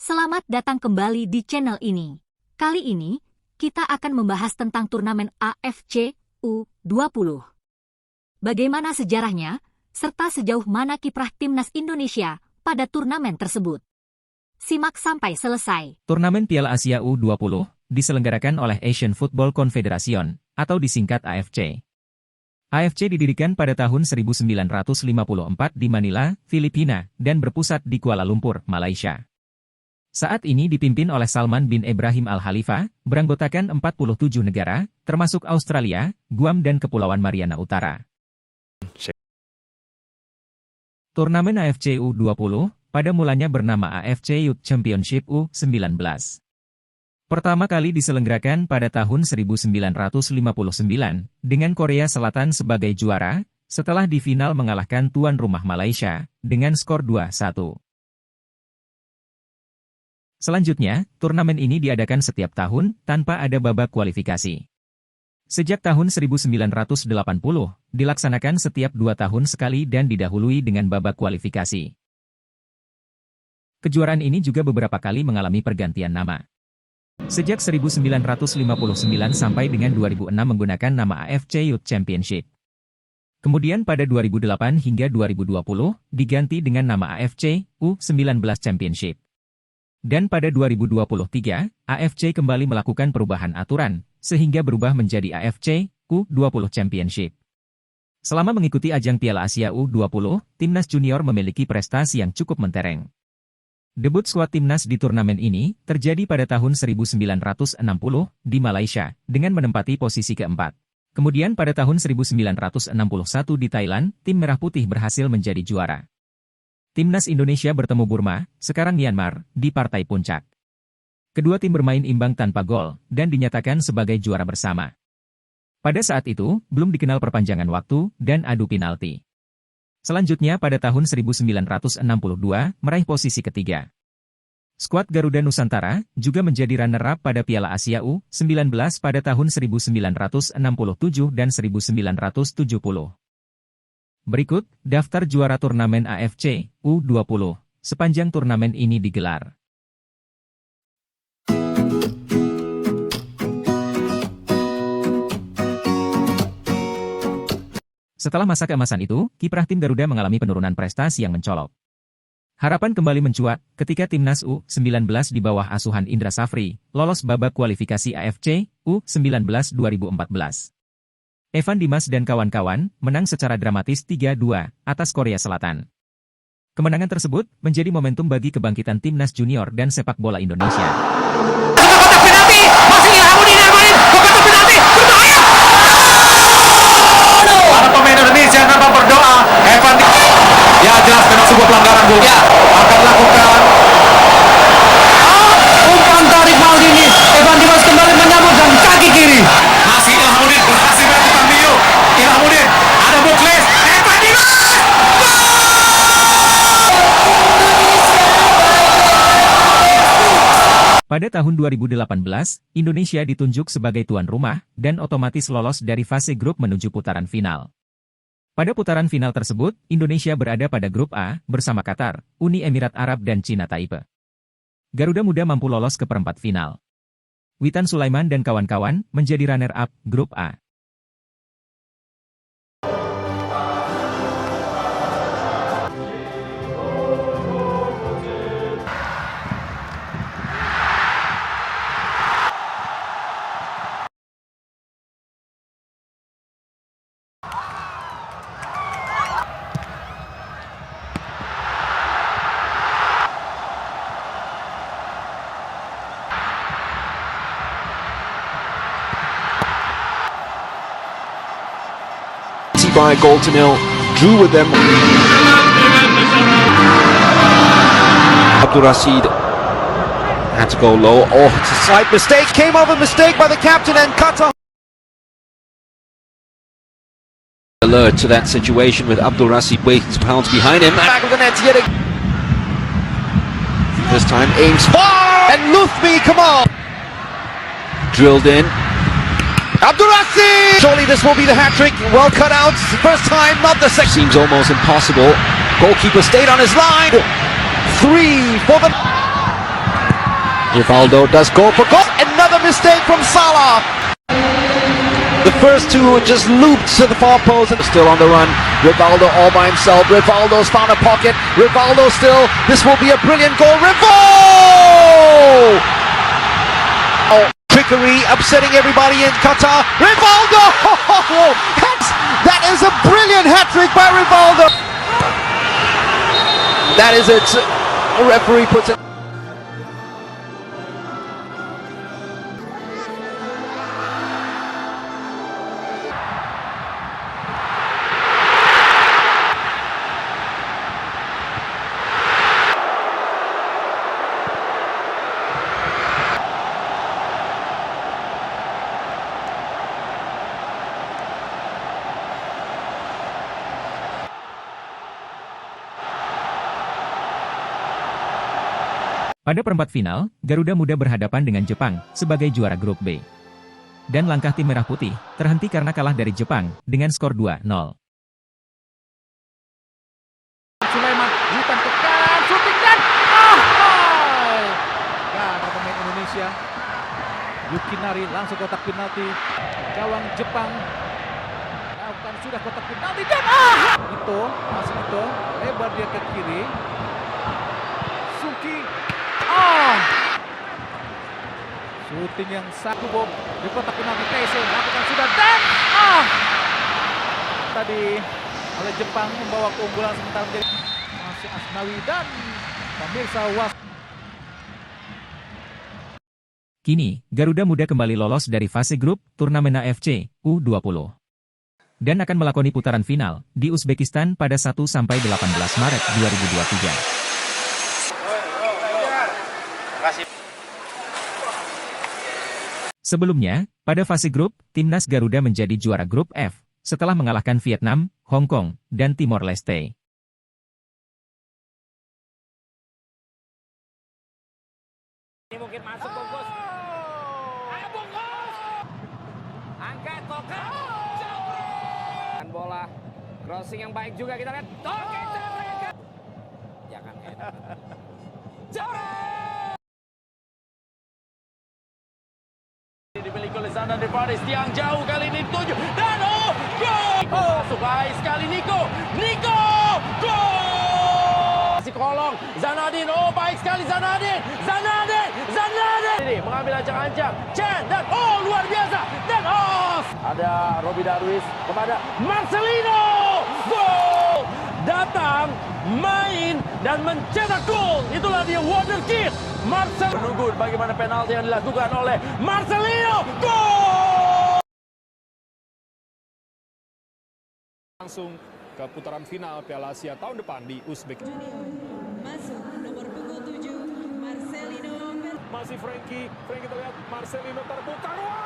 Selamat datang kembali di channel ini. Kali ini, kita akan membahas tentang turnamen AFC U20. Bagaimana sejarahnya, serta sejauh mana kiprah timnas Indonesia pada turnamen tersebut. Simak sampai selesai. Turnamen Piala Asia U20 diselenggarakan oleh Asian Football Confederation, atau disingkat AFC. AFC didirikan pada tahun 1954 di Manila, Filipina, dan berpusat di Kuala Lumpur, Malaysia. Saat ini dipimpin oleh Salman bin Ibrahim Al-Khalifa, beranggotakan 47 negara, termasuk Australia, Guam dan Kepulauan Mariana Utara. Turnamen AFC U20 pada mulanya bernama AFC Youth Championship U19. Pertama kali diselenggarakan pada tahun 1959 dengan Korea Selatan sebagai juara, setelah di final mengalahkan tuan rumah Malaysia dengan skor 2-1. Selanjutnya, turnamen ini diadakan setiap tahun tanpa ada babak kualifikasi. Sejak tahun 1980, dilaksanakan setiap 2 tahun sekali dan didahului dengan babak kualifikasi. Kejuaraan ini juga beberapa kali mengalami pergantian nama. Sejak 1959 sampai dengan 2006 menggunakan nama AFC Youth Championship. Kemudian pada 2008 hingga 2020 diganti dengan nama AFC U19 Championship. Dan pada 2023, AFC kembali melakukan perubahan aturan, sehingga berubah menjadi AFC U20 Championship. Selama mengikuti ajang Piala Asia U20, timnas junior memiliki prestasi yang cukup mentereng. Debut skuad timnas di turnamen ini terjadi pada tahun 1960 di Malaysia, dengan menempati posisi keempat. Kemudian pada tahun 1961 di Thailand, tim Merah Putih berhasil menjadi juara. Timnas Indonesia bertemu Burma, sekarang Myanmar, di partai puncak. Kedua tim bermain imbang tanpa gol, dan dinyatakan sebagai juara bersama. Pada saat itu, belum dikenal perpanjangan waktu, dan adu penalti. Selanjutnya pada tahun 1962, meraih posisi ketiga. Skuad Garuda Nusantara juga menjadi runner-up pada Piala Asia U19 pada tahun 1967 dan 1970. Berikut, daftar juara turnamen AFC U20 sepanjang turnamen ini digelar. Setelah masa keemasan itu, kiprah tim Garuda mengalami penurunan prestasi yang mencolok. Harapan kembali mencuat ketika timnas U19 di bawah asuhan Indra Safri lolos babak kualifikasi AFC U19 2014. Evan Dimas dan kawan-kawan menang secara dramatis 3-2 atas Korea Selatan. Kemenangan tersebut menjadi momentum bagi kebangkitan timnas junior dan sepak bola Indonesia. Kotak penalti, masih Ilhamuddin yang main, kotak penalti, berbahaya! Para pemain Indonesia nampak berdoa, Evan ya jelas memang sebuah pelanggaran Bu. Ya, akan lakukan. Umpan tarik Maldini, Evan Dimas kembali menyambut dan kaki kiri. Masih Ilhamuddin berhasil melakukan Mio. Ilhamuddin ada Bukles, Evan Dimas. Pada tahun 2018, Indonesia ditunjuk sebagai tuan rumah dan otomatis lolos dari fase grup menuju putaran final. Pada putaran final tersebut, Indonesia berada pada grup A bersama Qatar, Uni Emirat Arab dan Cina Taipei. Garuda Muda mampu lolos ke perempat final. Witan Sulaiman dan kawan-kawan menjadi runner-up grup A. By a goal to nil, drew with them. Abdul Rashid had to go low. Oh, it's a slight mistake. Came of a mistake by the captain and Qatar. Alert to that situation with Abdul Rashid waiting to pounce behind him. Back of the net yet again. This time aims far and Luthby, come on. Drilled in. Abdul Rashid! Surely this will be the hat-trick. Well cut out. First time, not the second. Seems almost impossible. Goalkeeper stayed on his line. 3 for the... Rivaldo does go for goal. Another mistake from Salah. The first two just looped to the far post and still on the run. Rivaldo all by himself. Rivaldo's found a pocket. Rivaldo still. This will be a brilliant goal. Rivaldo! Oh, trickery, upsetting everybody in Qatar. Rivaldo! That is a brilliant hat-trick by Rivaldo. That is it. A referee puts it. Pada perempat final, Garuda Muda berhadapan dengan Jepang sebagai juara grup B. Dan langkah tim Merah Putih terhenti karena kalah dari Jepang dengan skor 2-0. Sulaiman, bukan ke kanan, shooting dan pemain Indonesia Yukinari langsung kotak penalti. Gawang Jepang lakukan sudah kotak penalti dan itu masih itu lebar dia ke kiri. Suki shooting yang Sakubo di kotak penalti. Taisei lakukan sudah dan tadi oleh Jepang membawa keunggulan sementara menjadi masih Asnawi dan pemirsa was. Kini, Garuda Muda kembali lolos dari fase grup turnamen AFC U20 dan akan melakoni putaran final di Uzbekistan pada 1-18 Maret 2023. Sebelumnya, pada fase grup, timnas Garuda menjadi juara grup F setelah mengalahkan Vietnam, Hong Kong, dan Timor Leste. Ini mungkin masuk bungkus. Ayo bungkus. Angkat Toka. Dan bola crossing yang baik juga kita lihat. Toka Jabret. Jangan enak. Jabret. Dimiliki oleh Zana Devares, tiang jauh kali ini tujuh dan gol! Masuk baik sekali Nico, gol! Si kolong Zanadin, baik sekali Zanadin. Ini mengambil ancang-ancang, Chen dan luar biasa dan ada Robi Darwis kepada Marcelino, gol! Datang, main dan mencetak gol. Itulah dia wonderkid. Marcel menunggu bagaimana penalti yang dilakukan oleh Marcelino. Gol! Langsung ke putaran final Piala Asia tahun depan di Uzbekistan. Masuk nomor punggung 7 Marcelino. Masih Frankie terlihat Marcelino terbuka ruang.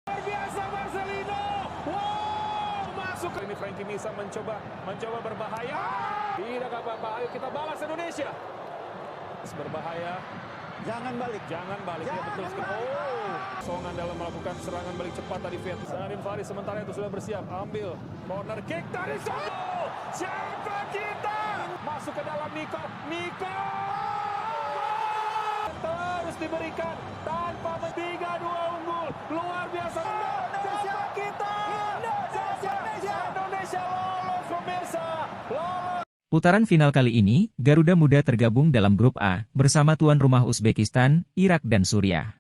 Luar biasa Marcelino. Wow, masuk ini Frankie bisa mencoba berbahaya. Tidak apa-apa, ayo kita balas Indonesia. Berbahaya. Jangan balik. Ya, betul sekali. Songan dalam melakukan serangan balik cepat tadi Viet. Zanadin Faris sementara itu sudah bersiap ambil corner kick dari sana. Siapa kita? Masuk ke dalam Nico. Terus diberikan tanpa 3-2 unggul. Luar biasa. Indonesia kita. Indonesia lolos pemirsa. Lolos. Putaran final kali ini, Garuda Muda tergabung dalam grup A bersama tuan rumah Uzbekistan, Irak dan Suriah.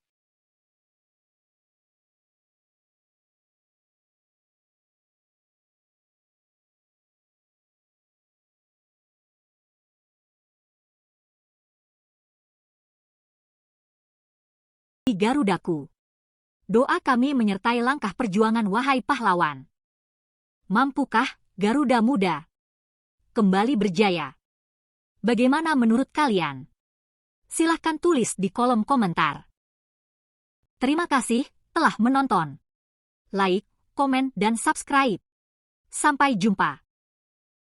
Garudaku. Doa kami menyertai langkah perjuangan wahai pahlawan. Mampukah Garuda Muda kembali berjaya? Bagaimana menurut kalian? Silahkan tulis di kolom komentar. Terima kasih telah menonton. Like, komen, dan subscribe. Sampai jumpa.